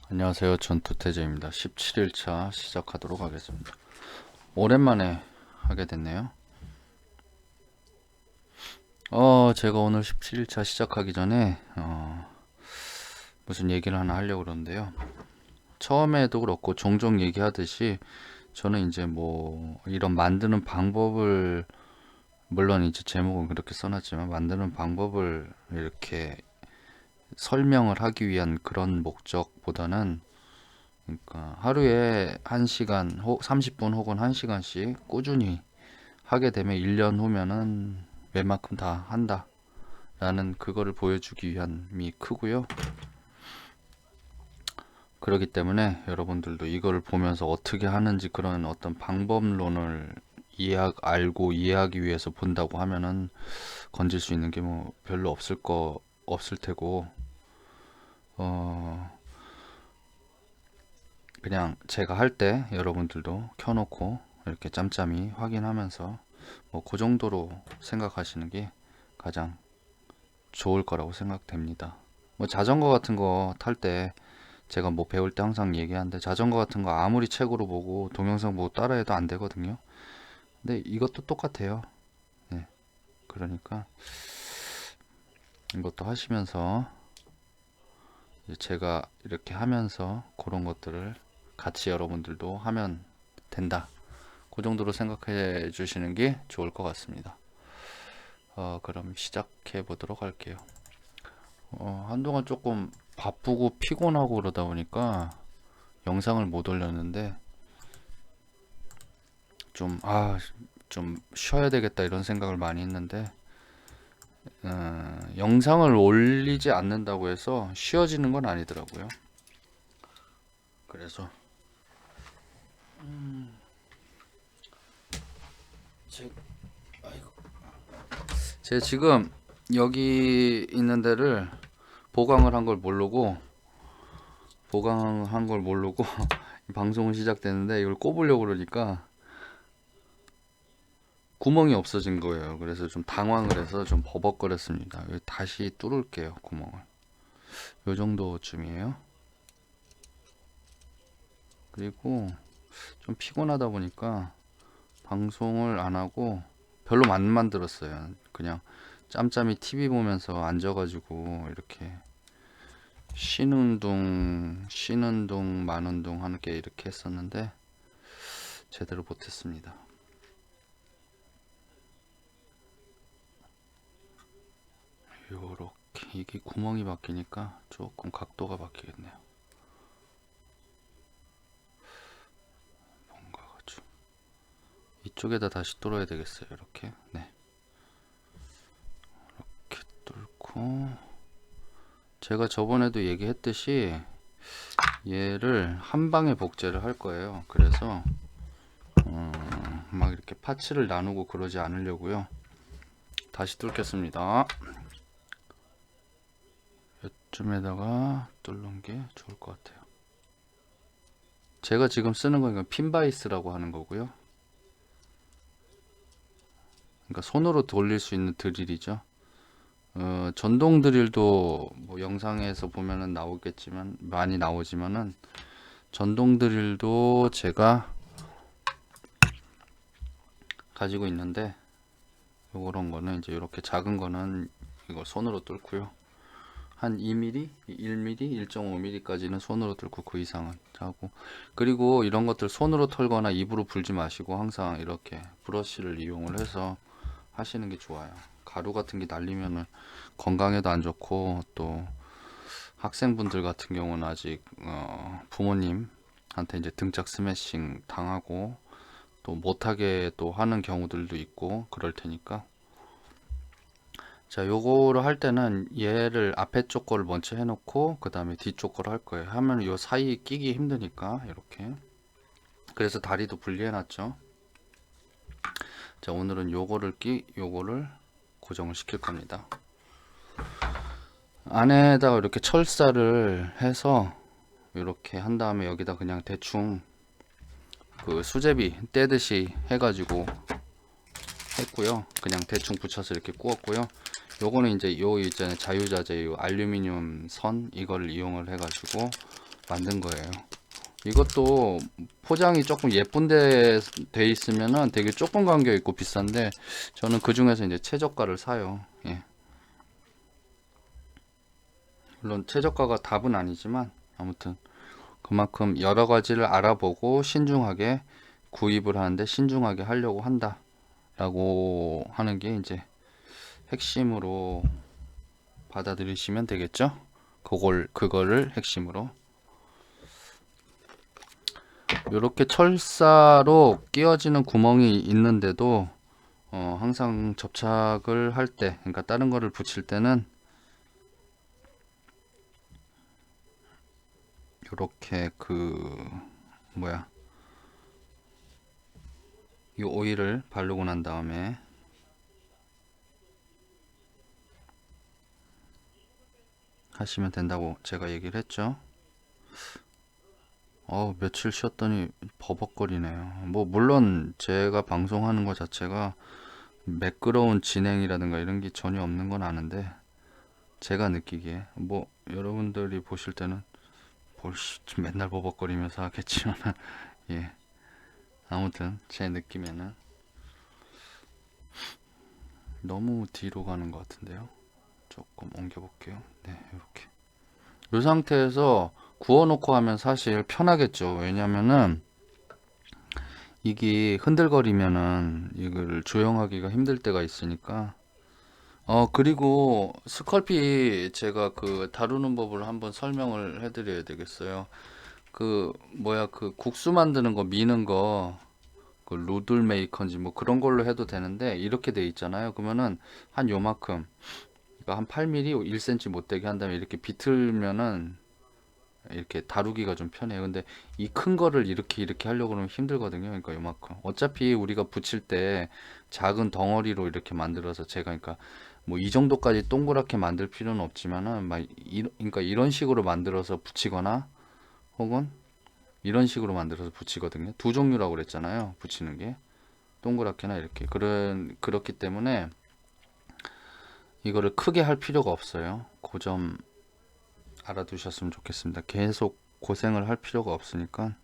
안녕하세요. 전투태제입니다. 17일차 시작하도록 하겠습니다. 오랜만에 하게 됐네요. 제가 오늘 17일차 시작하기 전에 무슨 얘기를 하나 하려고 그러는데요. 처음에도 그렇고 종종 얘기하듯이 저는 이제 뭐 이런 만드는 방법을, 물론 이제 제목은 그렇게 써놨지만 만드는 방법을 이렇게 설명을 하기 위한 그런 목적보다는, 그러니까 하루에 1시간, 30분 혹은 1시간씩 꾸준히 하게 되면 1년 후면은 웬만큼 다 한다 라는 그거를 보여주기 위함이 크고요. 그렇기 때문에 여러분들도 이거를 보면서 어떻게 하는지 그런 어떤 방법론을 알고 이해하기 위해서 본다고 하면은 건질 수 있는 게 뭐 별로 없을 테고, 어 그냥 제가 할 때 여러분들도 켜놓고 이렇게 짬짬이 확인하면서 뭐 그 정도로 생각하시는 게 가장 좋을 거라고 생각됩니다. 뭐 자전거 같은 거 탈 때 제가 뭐 배울 때 항상 얘기하는데, 자전거 같은 거 아무리 책으로 보고 동영상 보고 따라해도 안 되거든요. 근데 이것도 똑같아요. 네. 그러니까 이것도 하시면서 이제 제가 이렇게 하면서 그런 것들을 같이 여러분들도 하면 된다, 그 정도로 생각해 주시는 게 좋을 것 같습니다. 그럼 시작해 보도록 할게요. 한동안 조금 바쁘고 피곤하고 그러다 보니까 영상을 못 올렸는데, 좀, 좀 쉬어야 되겠다 이런 생각을 많이 했는데, 영상을 올리지 않는다고 해서 쉬어지는 건 아니더라고요. 그래서, 제, 제가 지금 여기 있는 데를 보강한 걸 모르고 방송은 시작됐는데 이걸 꼽으려고 그러니까 구멍이 없어진 거예요. 그래서 좀 당황을 해서 좀 버벅거렸습니다. 다시 뚫을게요, 구멍을. 요 정도쯤이에요. 그리고 좀 피곤하다 보니까 방송을 안 하고 별로 안 만들었어요. 그냥 짬짬이 TV 보면서 앉아가지고 이렇게 쉬는 둥 마는 둥 하는 게 이렇게 했었는데 제대로 못했습니다. 요렇게 이게 구멍이 바뀌니까 조금 각도가 바뀌겠네요. 뭔가가 좀 이쪽에다 다시 뚫어야 되겠어요. 이렇게. 네. 이렇게 뚫고, 제가 저번에도 얘기했듯이 얘를 한 방에 복제를 할 거예요. 그래서 막 이렇게 파츠를 나누고 그러지 않으려고요. 다시 뚫겠습니다. 이쯤에다가 뚫는 게 좋을 것 같아요. 제가 지금 쓰는 건 핀바이스라고 하는 거고요. 그러니까 손으로 돌릴 수 있는 드릴이죠. 전동 드릴도 뭐 영상에서 보면은 나오겠지만, 많이 나오지만은 전동 드릴도 제가 가지고 있는데, 요런 거는 이제 이렇게 작은 거는 이거 손으로 뚫고요. 한 2mm, 1mm, 1.5mm까지는 손으로 뚫고 그 이상은 하고, 그리고 이런 것들 손으로 털거나 입으로 불지 마시고 항상 이렇게 브러쉬를 이용을 해서 하시는 게 좋아요. 가루 같은 게 날리면은 건강에도 안 좋고, 또 학생분들 같은 경우는 아직 부모님한테 이제 등짝 스매싱 당하고 또 못하게 또 하는 경우들도 있고 그럴 테니까, 자, 요거를 할 때는 얘를 앞에 쪽 거를 먼저 해놓고 그 다음에 뒤쪽 거를 할 거예요. 하면 요 사이 끼기 힘드니까 이렇게. 그래서 다리도 분리해 놨죠. 자, 오늘은 요거를 고정을 시킬 겁니다. 안에다가 이렇게 철사를 해서 이렇게 한 다음에 여기다 그냥 대충 그 수제비 떼듯이 해가지고 했고요. 그냥 대충 붙여서 이렇게 구웠고요. 요거는 이제 요 있잖아요, 자유자재 요 알루미늄 선, 이거를 이용을 해가지고 만든 거예요. 이것도 포장이 조금 예쁜데 돼 있으면은 되게 조금 간격 있고 비싼데, 저는 그 중에서 이제 최저가를 사요. 예. 물론 최저가가 답은 아니지만 아무튼 그만큼 여러 가지를 알아보고 신중하게 구입을 하는데 신중하게 하려고 한다라고 하는 게 이제 핵심으로 받아들이시면 되겠죠? 그거를 핵심으로. 이렇게 철사로 끼워지는 구멍이 있는데도 항상 접착을 할 때, 그러니까 다른 거를 붙일 때는 이렇게 뭐야, 이 오일을 바르고 난 다음에 하시면 된다고 제가 얘기를 했죠. 며칠 쉬었더니 버벅거리네요. 뭐 물론 제가 방송하는 것 자체가 매끄러운 진행이라든가 이런 게 전혀 없는 건 아는데, 제가 느끼기에 뭐 여러분들이 보실 때는 맨날 버벅거리면서 하겠지만 예, 아무튼 제 느낌에는 너무 뒤로 가는 것 같은데요. 조금 옮겨 볼게요. 네, 이렇게 이 상태에서 구워놓고 하면 사실 편하겠죠. 왜냐면은 이게 흔들거리면은 이걸 조용하기가 힘들 때가 있으니까. 그리고 스컬피 제가 다루는 법을 한번 설명을 해드려야 되겠어요. 그 국수 만드는 거 미는 거, 그 루들 메이커인지 뭐 그런 걸로 해도 되는데, 이렇게 돼 있잖아요. 그러면은 한 요만큼, 그러니까 한 8mm, 1cm 못 되게 한 다음에 이렇게 비틀면은 이렇게 다루기가 좀 편해요. 근데 이 큰 거를 이렇게 하려고 그러면 힘들거든요. 그러니까 요만큼. 어차피 우리가 붙일 때 작은 덩어리로 이렇게 만들어서, 제가 그러니까 뭐 이 정도까지 동그랗게 만들 필요는 없지만은 그러니까 이런 식으로 만들어서 붙이거나, 혹은 이런 식으로 만들어서 붙이거든요. 두 종류라고 그랬잖아요. 붙이는 게 동그랗게나 이렇게. 그렇기 때문에 이거를 크게 할 필요가 없어요. 그 점 알아두셨으면 좋겠습니다. 계속 고생을 할 필요가 없으니까.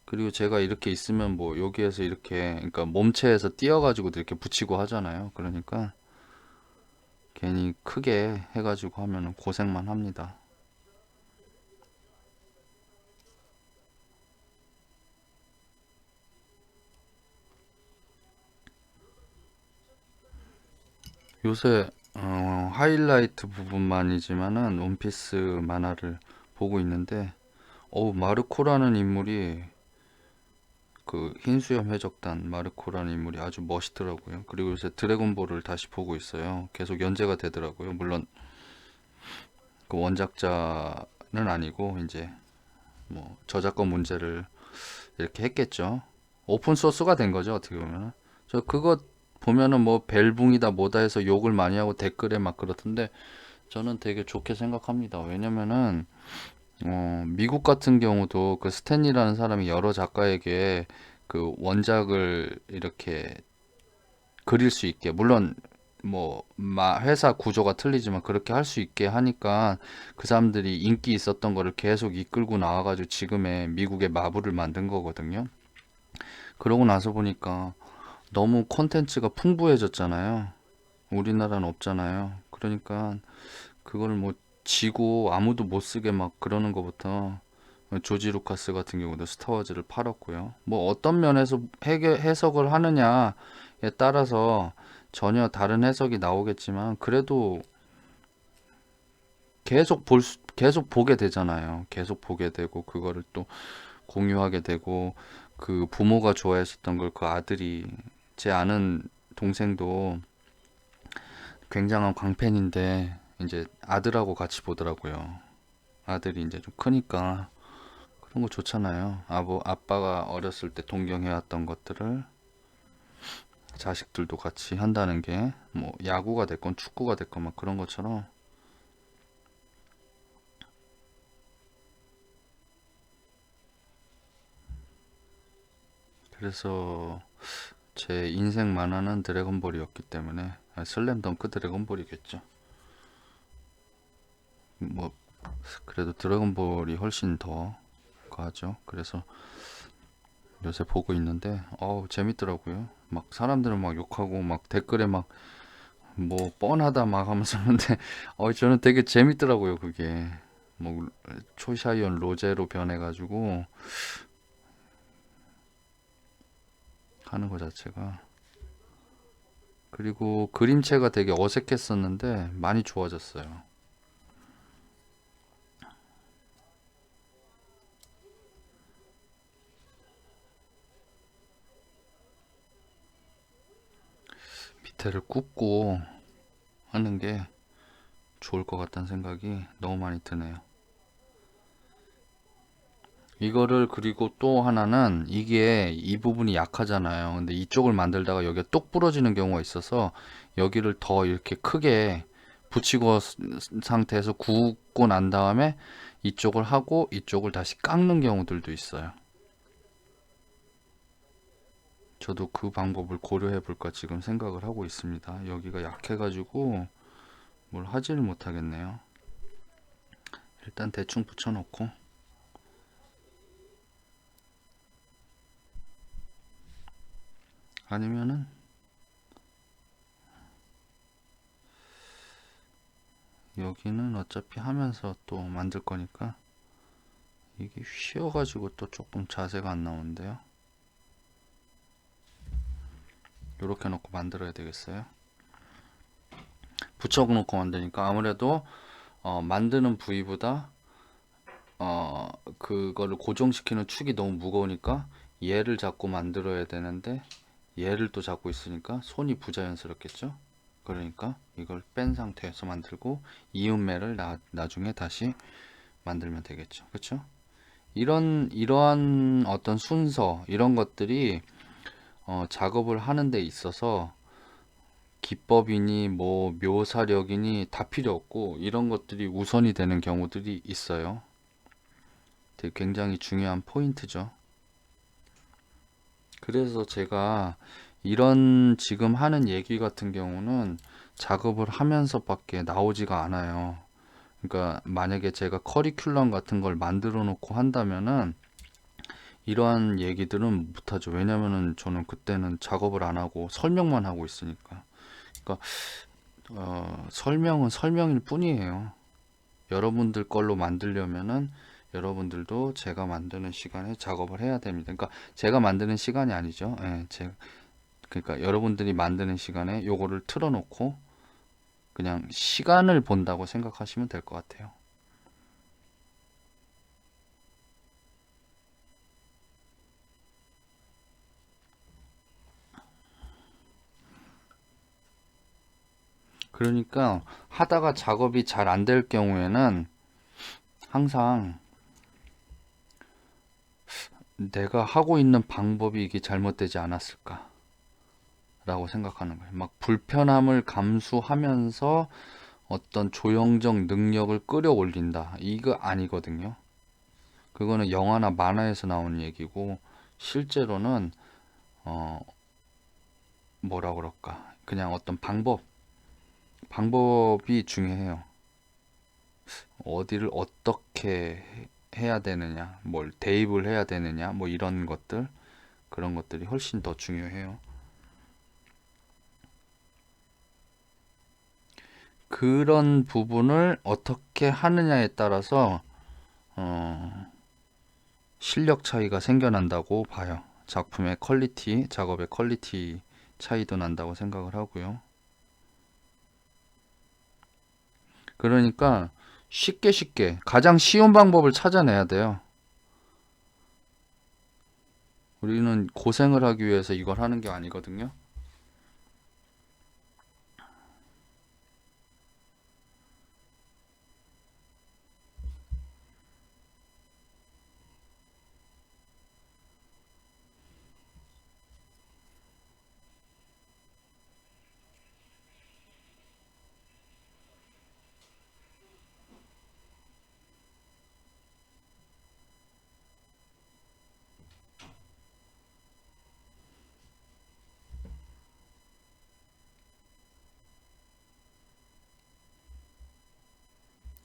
그리고 제가 이렇게 있으면 뭐 여기에서 이렇게, 그러니까 몸체에서 띄어가지고 이렇게 붙이고 하잖아요. 그러니까 괜히 크게 해가지고 하면 고생만 합니다. 요새 하이라이트 부분만이지만은 원피스 만화를 보고 있는데, 마르코라는 인물이, 그 흰수염 해적단 마르코라는 인물이 아주 멋있더라고요. 그리고 요새 드래곤볼을 다시 보고 있어요. 계속 연재가 되더라고요. 물론 그 원작자는 아니고 이제 뭐 저작권 문제를 이렇게 했겠죠. 오픈 소스가 된 거죠, 어떻게 보면. 저 그거 보면은 뭐 벨붕이다 뭐다 해서 욕을 많이 하고 댓글에 막 그렇던데, 저는 되게 좋게 생각합니다. 왜냐면은 미국 같은 경우도 그 스탠리라는 사람이 여러 작가에게 그 원작을 이렇게 그릴 수 있게, 물론 뭐 회사 구조가 틀리지만 그렇게 할 수 있게 하니까 그 사람들이 인기 있었던 거를 계속 이끌고 나와가지고 지금의 미국의 마블을 만든 거거든요. 그러고 나서 보니까 너무 콘텐츠가 풍부해졌잖아요. 우리나라는 없잖아요. 그러니까 그걸 뭐 지고 아무도 못 쓰게 막 그러는 것부터, 조지 루카스 같은 경우도 스타워즈를 팔았고요. 뭐 어떤 면에서 해석을 하느냐에 따라서 전혀 다른 해석이 나오겠지만, 그래도 계속 보게 되잖아요. 계속 보게 되고 그거를 또 공유하게 되고, 그 부모가 좋아했었던 걸 그 아들이, 제 아는 동생도 굉장한 광팬인데 이제 아들하고 같이 보더라고요. 아들이 이제 좀 크니까 그런 거 좋잖아요. 아빠가 어렸을 때 동경해왔던 것들을 자식들도 같이 한다는 게, 뭐 야구가 됐건 축구가 됐건 막 그런 것처럼. 그래서 제 인생 만화는 드래곤볼이었기 때문에, 슬램덩크 드래곤볼이겠죠. 뭐 그래도 드래곤볼이 훨씬 더 가죠. 그래서 요새 보고 있는데 재밌더라고요. 막 사람들은 막 욕하고 막 댓글에 막 뭐 뻔하다 막 하면서 하는데 저는 되게 재밌더라고요. 그게 뭐 초샤이언 로제로 변해가지고 하는 거 자체가. 그리고 그림체가 되게 어색했었는데 많이 좋아졌어요. 밑에를 굽고 하는 게 좋을 것 같다는 생각이 너무 많이 드네요. 이거를 그리고 또 하나는 이게 이 부분이 약하잖아요. 근데 이쪽을 만들다가 여기가 똑 부러지는 경우가 있어서 여기를 더 이렇게 크게 붙이고 상태에서 굽고 난 다음에 이쪽을 하고 이쪽을 다시 깎는 경우들도 있어요. 저도 그 방법을 고려해 볼까 지금 생각을 하고 있습니다. 여기가 약해가지고 뭘 하지를 못하겠네요. 일단 대충 붙여놓고 아니면은 여기는 어차피 하면서 또 만들 거니까 이게 쉬어가지고 또 조금 자세가 안 나오는데요. 이렇게 놓고 만들어야 되겠어요. 붙여놓고 만드니까 아무래도 만드는 부위보다 그거를 고정시키는 축이 너무 무거우니까 얘를 잡고 만들어야 되는데 얘를 또 잡고 있으니까 손이 부자연스럽겠죠. 그러니까 이걸 뺀 상태에서 만들고 이음매를 나중에 다시 만들면 되겠죠. 그렇죠? 이러한 어떤 순서 이런 것들이 작업을 하는 데 있어서 기법이니 뭐 묘사력이니 다 필요 없고 이런 것들이 우선이 되는 경우들이 있어요. 되게 굉장히 중요한 포인트죠. 그래서 제가 이런 지금 하는 얘기 같은 경우는 작업을 하면서밖에 나오지가 않아요. 그러니까 만약에 제가 커리큘럼 같은 걸 만들어 놓고 한다면은 이러한 얘기들은 못하죠. 왜냐면은 저는 그때는 작업을 안 하고 설명만 하고 있으니까. 그러니까 설명은 설명일 뿐이에요. 여러분들 걸로 만들려면은 여러분들도 제가 만드는 시간에 작업을 해야 됩니다. 그러니까 제가 만드는 시간이 아니죠. 예, 그러니까 여러분들이 만드는 시간에 요거를 틀어놓고 그냥 시간을 본다고 생각하시면 될 것 같아요. 그러니까 하다가 작업이 잘 안 될 경우에는 항상 내가 하고 있는 방법이 이게 잘못되지 않았을까 라고 생각하는 거예요. 막 불편함을 감수하면서 어떤 조형적 능력을 끌어올린다. 이거 아니거든요. 그거는 영화나 만화에서 나오는 얘기고 실제로는 어 뭐라 그럴까? 그냥 어떤 방법이 중요해요. 어디를 어떻게 해야 되느냐, 뭘 대입을 해야 되느냐, 뭐 이런 것들 그런 것들이 훨씬 더 중요해요. 그런 부분을 어떻게 하느냐에 따라서 어, 실력 차이가 생겨난다고 봐요. 작품의 퀄리티, 작업의 퀄리티 차이도 난다고 생각을 하고요. 그러니까 쉽게 가장 쉬운 방법을 찾아내야 돼요. 우리는 고생을 하기 위해서 이걸 하는 게 아니거든요.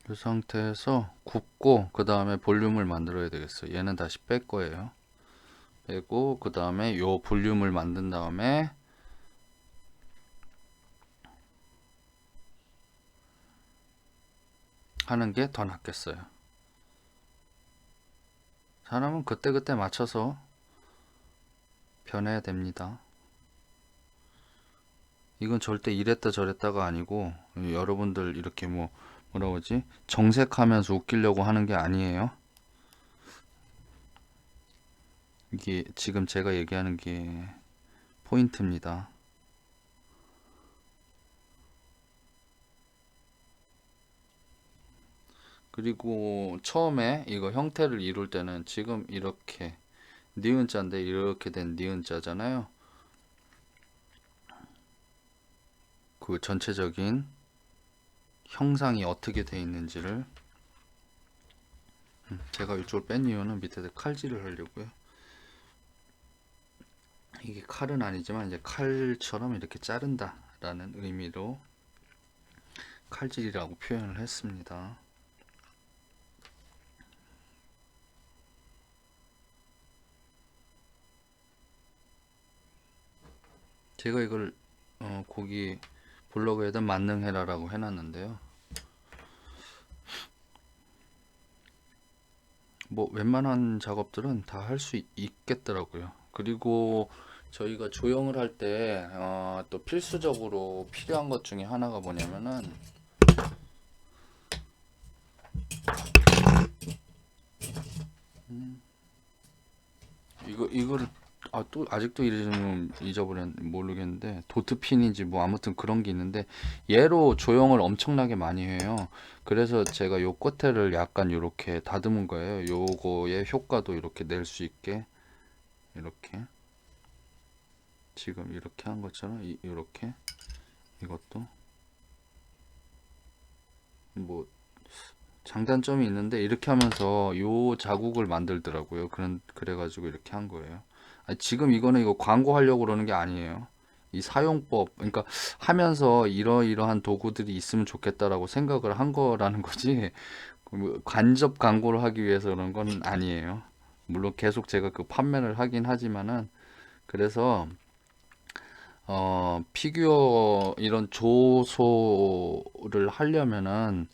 이 상태에서 굽고 그 다음에 볼륨을 만들어야 되겠어요. 얘는 다시 뺄 거예요. 빼고 그 다음에 요 볼륨을 만든 다음에 하는 게 더 낫겠어요. 사람은 그때그때 맞춰서 변해야 됩니다. 이건 절대 이랬다 저랬다가 아니고 여러분들 이렇게 뭐라 그러지? 정색하면서 웃기려고 하는 게 아니에요. 이게 지금 제가 얘기하는 게 포인트입니다. 그리고 처음에 이거 형태를 이룰 때는 지금 이렇게 니은자인데 이렇게 된 니은자잖아요. 그 전체적인 형상이 어떻게 돼 있는지를 제가 이쪽을 뺀 이유는 밑에다 칼질을 하려고요. 이게 칼은 아니지만 이제 칼처럼 이렇게 자른다 라는 의미로 칼질이라고 표현을 했습니다. 제가 이걸 거기 블로그에다 만능해라라고 해놨는데요. 뭐 웬만한 작업들은 다 할 수 있겠더라고요. 그리고 저희가 조형을 할 때 또 필수적으로 필요한 것 중에 하나가 뭐냐면은 이거를 또 아직도 이름 잊어버렸 모르겠는데 도트핀인지 뭐 아무튼 그런 게 있는데 얘로 조형을 엄청나게 많이 해요. 그래서 제가 요 끝에를 약간 이렇게 다듬은 거예요. 요거의 효과도 이렇게 낼 수 있게 이렇게 지금 이렇게 한 것처럼 이렇게 이것도 뭐 장단점이 있는데 이렇게 하면서 요 자국을 만들더라고요. 그래가지고 이렇게 한 거예요. 지금 이거는 이거 광고하려고 그러는 게 아니에요. 이 사용법, 그러니까 하면서 이러이러한 도구들이 있으면 좋겠다라고 생각을 한 거라는 거지. 뭐 간접 광고를 하기 위해서 그런 건 아니에요. 물론 계속 제가 그 판매를 하긴 하지만은 그래서 피규어 이런 조소를 하려면은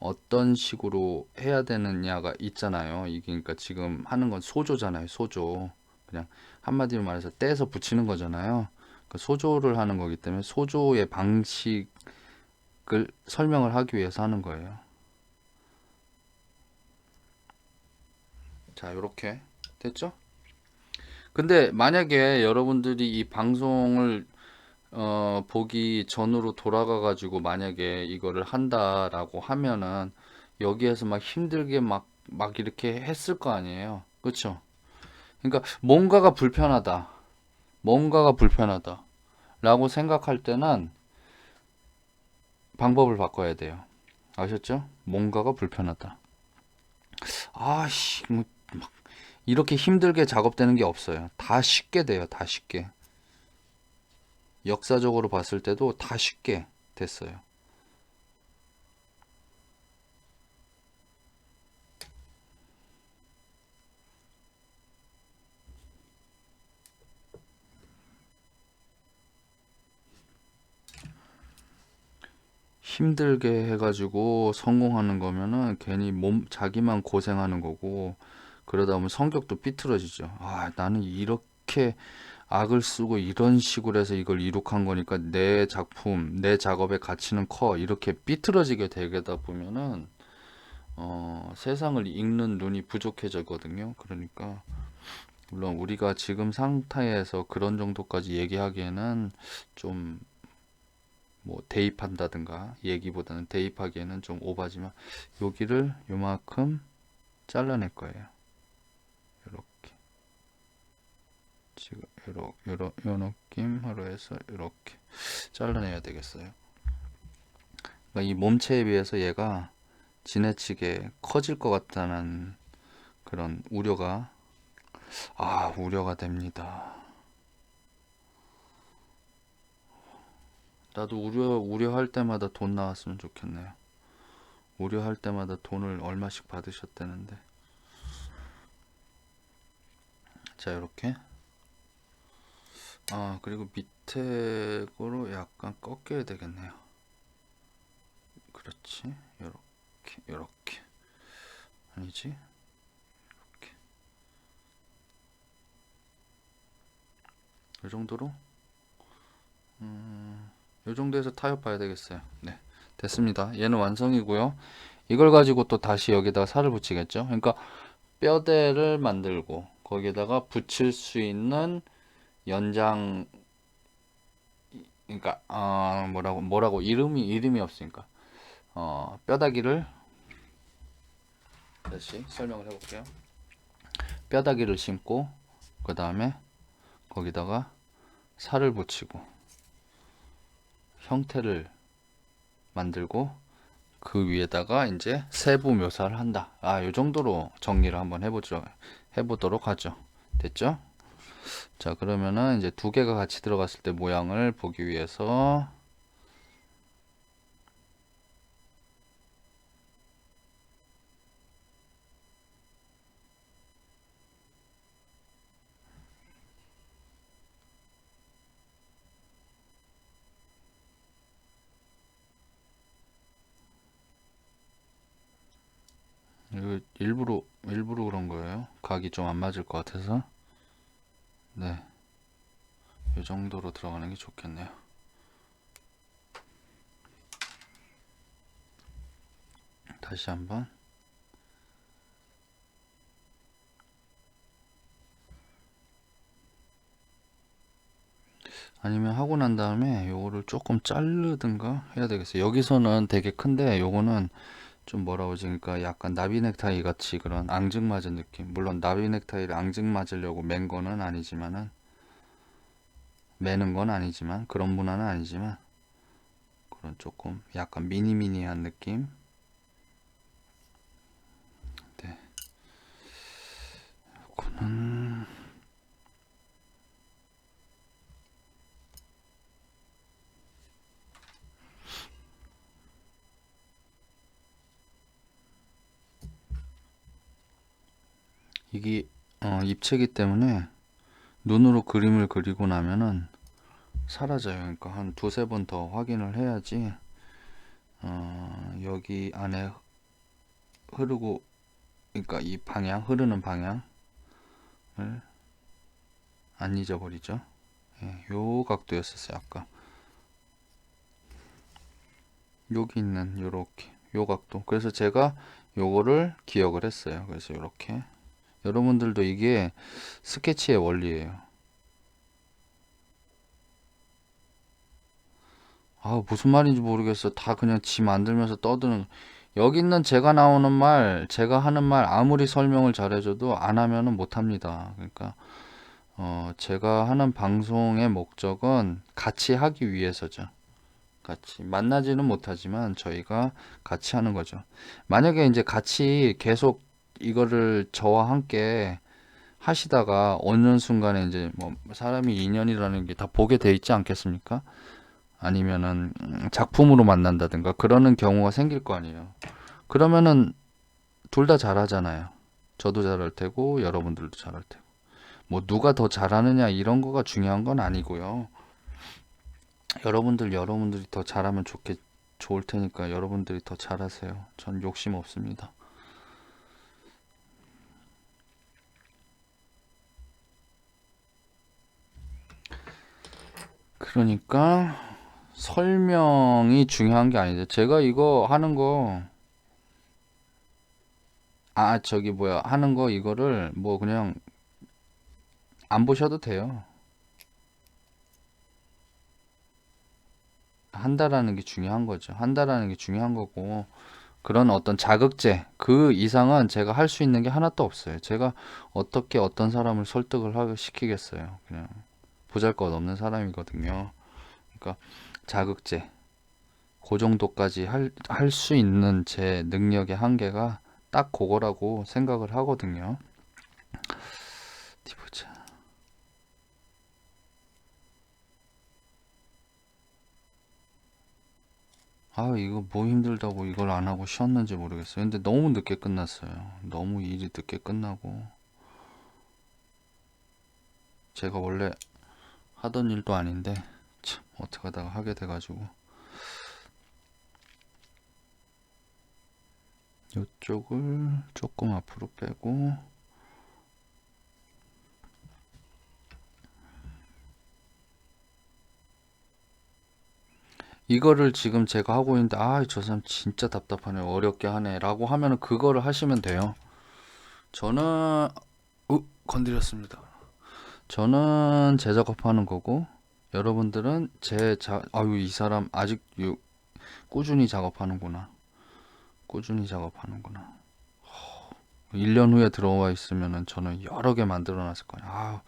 어떤 식으로 해야 되느냐가 있잖아요. 이게 그러니까 지금 하는 건 소조잖아요. 소조. 그냥 한마디로 말해서 떼서 붙이는 거잖아요. 그 소조를 하는 거기 때문에 소조의 방식을 설명을 하기 위해서 하는 거예요. 자, 요렇게 됐죠? 근데 만약에 여러분들이 이 방송을 보기 전으로 돌아가 가지고 만약에 이거를 한다라고 하면은 여기에서 막 힘들게 막 이렇게 했을 거 아니에요. 그쵸? 그러니까 뭔가가 불편하다 라고 생각할 때는 방법을 바꿔야 돼요. 아셨죠? 뭔가가 불편하다. 아씨, 뭐 이렇게 힘들게 작업되는 게 없어요. 다 쉽게 돼요. 다 쉽게. 역사적으로 봤을 때도 다 쉽게 됐어요. 힘들게 해가지고 성공하는 거면은 괜히 자기만 고생하는 거고, 그러다 보면 성격도 삐뚤어지죠. 나는 이렇게 악을 쓰고 이런 식으로 해서 이걸 이룩한 거니까 내 작품, 내 작업의 가치는 커. 이렇게 삐뚤어지게 되다 보면은, 세상을 읽는 눈이 부족해지거든요. 그러니까, 물론 우리가 지금 상태에서 그런 정도까지 얘기하기에는 좀 뭐 대입한다든가 얘기보다는 대입하기에는 좀 오바지만 여기를 요만큼 잘라낼 거예요. 이렇게 지금 요 느낌으로 해서 이렇게 잘라내야 되겠어요. 그러니까 이 몸체에 비해서 얘가 지나치게 커질 것 같다는 그런 우려가 됩니다. 나도 우려할 때마다 돈 나왔으면 좋겠네요. 우려할 때마다 돈을 얼마씩 받으셨다는데. 자, 이렇게. 그리고 밑에 거로 약간 꺾여야 되겠네요. 그렇지. 요렇게, 요렇게. 아니지? 이렇게. 이 정도로? 이 정도에서 타협 봐야 되겠어요. 네. 됐습니다. 얘는 완성이고요. 이걸 가지고 또 다시 여기다가 살을 붙이겠죠. 그러니까 뼈대를 만들고 거기에다가 붙일 수 있는 연장, 그러니까 뭐라고 이름이 없으니까 뼈다귀를 다시 설명을 해볼게요. 뼈다귀를 심고 그 다음에 거기다가 살을 붙이고 형태를 만들고 그 위에다가 이제 세부 묘사를 한다. 요 정도로 정리를 한번 해보도록 하죠. 됐죠? 자, 그러면은 이제 두 개가 같이 들어갔을 때 모양을 보기 위해서 이거 일부러 그런 거예요. 각이 좀 안 맞을 것 같아서. 네, 이 정도로 들어가는 게 좋겠네요. 다시 한번. 아니면 하고 난 다음에 요거를 조금 자르든가 해야 되겠어요. 여기서는 되게 큰데 요거는 좀 뭐라고 하지? 그러니까 약간 나비 넥타이 같이 그런 앙증맞은 느낌. 물론 나비 넥타이를 앙증맞으려고 매는 건 아니지만 그런 문화는 아니지만 그런 조금 약간 미니미니한 느낌. 네. 요거는 이게 입체이기 때문에 눈으로 그림을 그리고 나면은 사라져요. 그러니까 한 두세 번 더 확인을 해야지 여기 안에 흐르고, 그러니까 이 방향, 흐르는 방향을 안 잊어버리죠. 예, 요 각도였었어요 아까. 여기 있는 요렇게 요 각도. 그래서 제가 요거를 기억을 했어요. 그래서 요렇게. 여러분들도 이게 스케치의 원리예요. 무슨 말인지 모르겠어. 다 그냥 지 만들면서 떠드는. 여기 있는 제가 하는 말 아무리 설명을 잘해줘도 안 하면은 못 합니다. 그러니까 제가 하는 방송의 목적은 같이 하기 위해서죠. 같이 만나지는 못하지만 저희가 같이 하는 거죠. 만약에 이제 같이 계속 이거를 저와 함께 하시다가 어느 순간에 이제 뭐 사람이 인연이라는 게 다 보게 돼 있지 않겠습니까? 아니면은 작품으로 만난다든가 그러는 경우가 생길 거 아니에요. 그러면은 둘 다 잘하잖아요. 저도 잘할 테고 여러분들도 잘할 테고. 뭐 누가 더 잘하느냐 이런 거가 중요한 건 아니고요. 여러분들이 더 잘하면 좋을 테니까 여러분들이 더 잘하세요. 전 욕심 없습니다. 그러니까 설명이 중요한 게 아닌데 제가 이거 하는 거 저기 뭐야 하는 거 이거를 뭐 그냥 안 보셔도 돼요. 한다라는 게 중요한 거죠. 한다라는 게 중요한 거고 그런 어떤 자극제 그 이상은 제가 할 수 있는 게 하나도 없어요. 제가 어떻게 어떤 사람을 설득을 시키겠어요. 그냥 보잘것없는 사람이거든요. 그러니까 자극제 그 정도까지 할 수 있는 제 능력의 한계가 딱 그거라고 생각을 하거든요. 어디 보자. 아, 이거 뭐 힘들다고 이걸 안 하고 쉬었는지 모르겠어요. 근데 너무 늦게 끝났어요. 너무 일이 늦게 끝나고. 제가 원래 하던 일도 아닌데, 참, 어떻게 하다가 하게 돼가지고. 이쪽을 조금 앞으로 빼고, 이거를 지금 제가 하고 있는데, 아, 저 사람 진짜 답답하네. 어렵게 하네. 라고 하면은 그거를 하시면 돼요. 저는, 건드렸습니다. 저는 제 작업하는 거고, 여러분들은 아유, 이 사람 아직 꾸준히 작업하는구나. 꾸준히 작업하는구나. 1년 후에 들어와 있으면은 저는 여러 개 만들어 놨을 거예요. 아,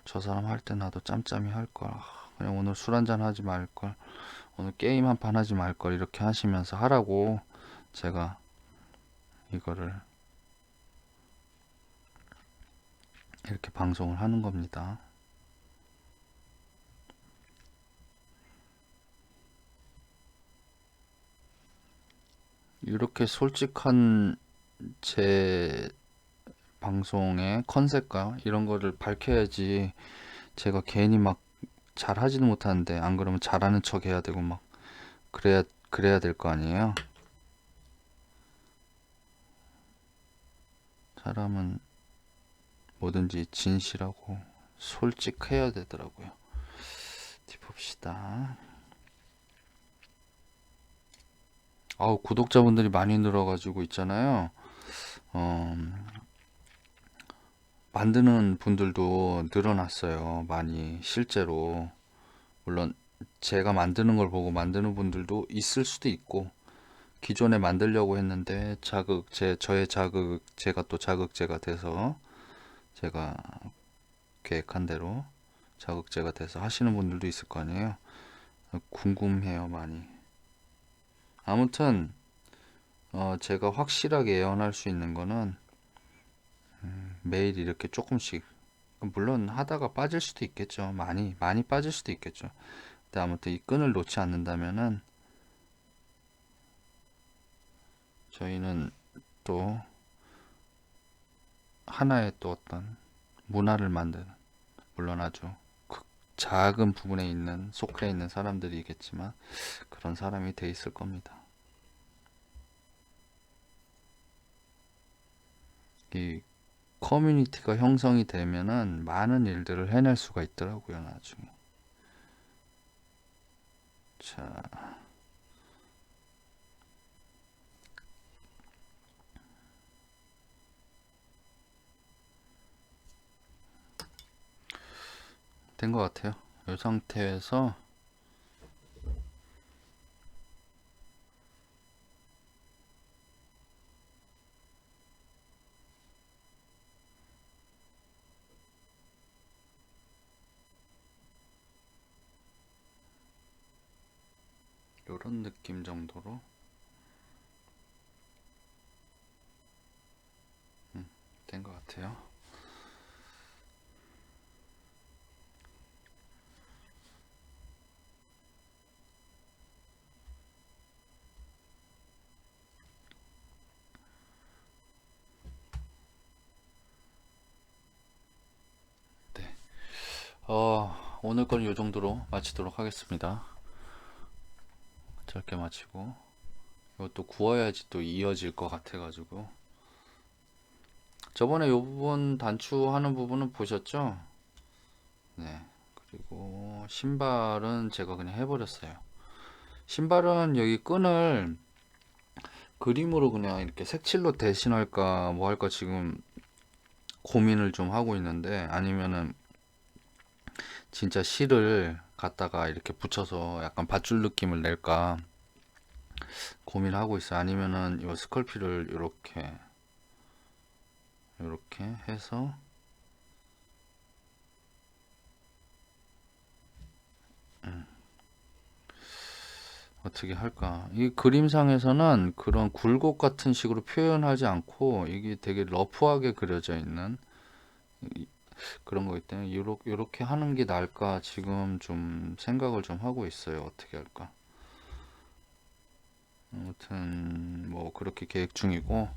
저 사람 할 때 나도 짬짬이 할 걸. 아, 그냥 오늘 술 한잔 하지 말 걸. 오늘 게임 한 판 하지 말 걸. 이렇게 하시면서 하라고 제가 이거를 이렇게 방송을 하는 겁니다. 이렇게 솔직한 제 방송의 컨셉과 이런 거를 밝혀야지 제가 괜히 막 잘하지도 못하는데 안 그러면 잘하는 척 해야 되고 막 그래야 될 거 아니에요. 사람은 뭐든지 진실하고 솔직해야 되더라고요. 어디 봅시다. 아우, 구독자분들이 많이 늘어가지고 있잖아요. 어, 만드는 분들도 늘어났어요. 많이 실제로. 물론 제가 만드는 걸 보고 만드는 분들도 있을 수도 있고, 기존에 만들려고 했는데 저의 제가 또 자극제가 돼서 제가 계획한 대로 자극제가 돼서 하시는 분들도 있을 거 아니에요. 궁금해요, 많이. 아무튼 제가 확실하게 예언할 수 있는 거는 매일 이렇게 조금씩, 물론 하다가 빠질 수도 있겠죠. 많이 빠질 수도 있겠죠. 근데 아무튼 이 끈을 놓지 않는다면은 저희는 또 하나의 또 어떤 문화를 만드는, 물론 아주 작은 부분에 있는 속해 있는 사람들이겠지만 그런 사람이 돼 있을 겁니다. 이 커뮤니티가 형성이 되면은 많은 일들을 해낼 수가 있더라고요, 나중에. 자, 된 것 같아요. 이 상태에서 이런 느낌 정도로 된 것 같아요. 네. 오늘 건 이 정도로 마치도록 하겠습니다. 짧게 마치고, 이것도 구워야지 또 이어질 것 같아가지고. 저번에 요 부분 단추하는 부분은 보셨죠? 네. 그리고 신발은 제가 그냥 해버렸어요. 신발은 여기 끈을 그림으로 그냥 이렇게 색칠로 대신할까 뭐 할까 지금 고민을 좀 하고 있는데, 아니면은 진짜 실을 갖다가 이렇게 붙여서 약간 밧줄 느낌을 낼까 고민을 하고 있어요. 아니면은 이 스컬피를 이렇게 해서 어떻게 할까. 이 그림상에서는 그런 굴곡 같은 식으로 표현하지 않고 이게 되게 러프하게 그려져 있는 그런 거기 때문에 요렇게 하는 게 나을까 지금 좀 생각을 좀 하고 있어요. 어떻게 할까. 아무튼 뭐 그렇게 계획 중이고,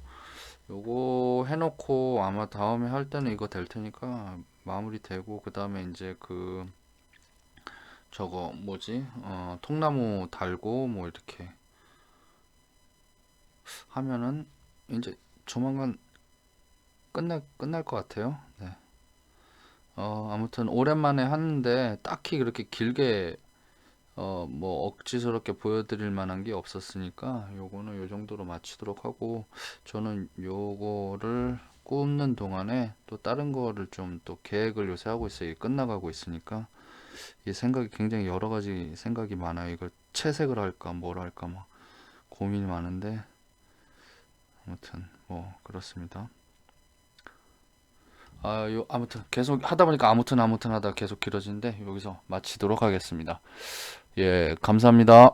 요거 해놓고 아마 다음에 할 때는 이거 될 테니까 마무리 되고, 그 다음에 이제 그 저거 뭐지, 통나무 달고 뭐 이렇게 하면은 이제 조만간 끝날 것 같아요. 네. 아무튼 오랜만에 하는데 딱히 그렇게 길게 뭐 억지스럽게 보여드릴 만한 게 없었으니까 요거는 요 정도로 마치도록 하고, 저는 요거를 굽는 동안에 또 다른 거를 좀 또 계획을 요새 하고 있어요. 이게 끝나가고 있으니까 이 생각이 굉장히 여러 가지 생각이 많아요. 이걸 채색을 할까 뭘 할까 막 고민이 많은데, 아무튼 뭐 그렇습니다. 아무튼 계속 하다 보니까 아무튼 하다 계속 길어지는데 여기서 마치도록 하겠습니다. 예, 감사합니다.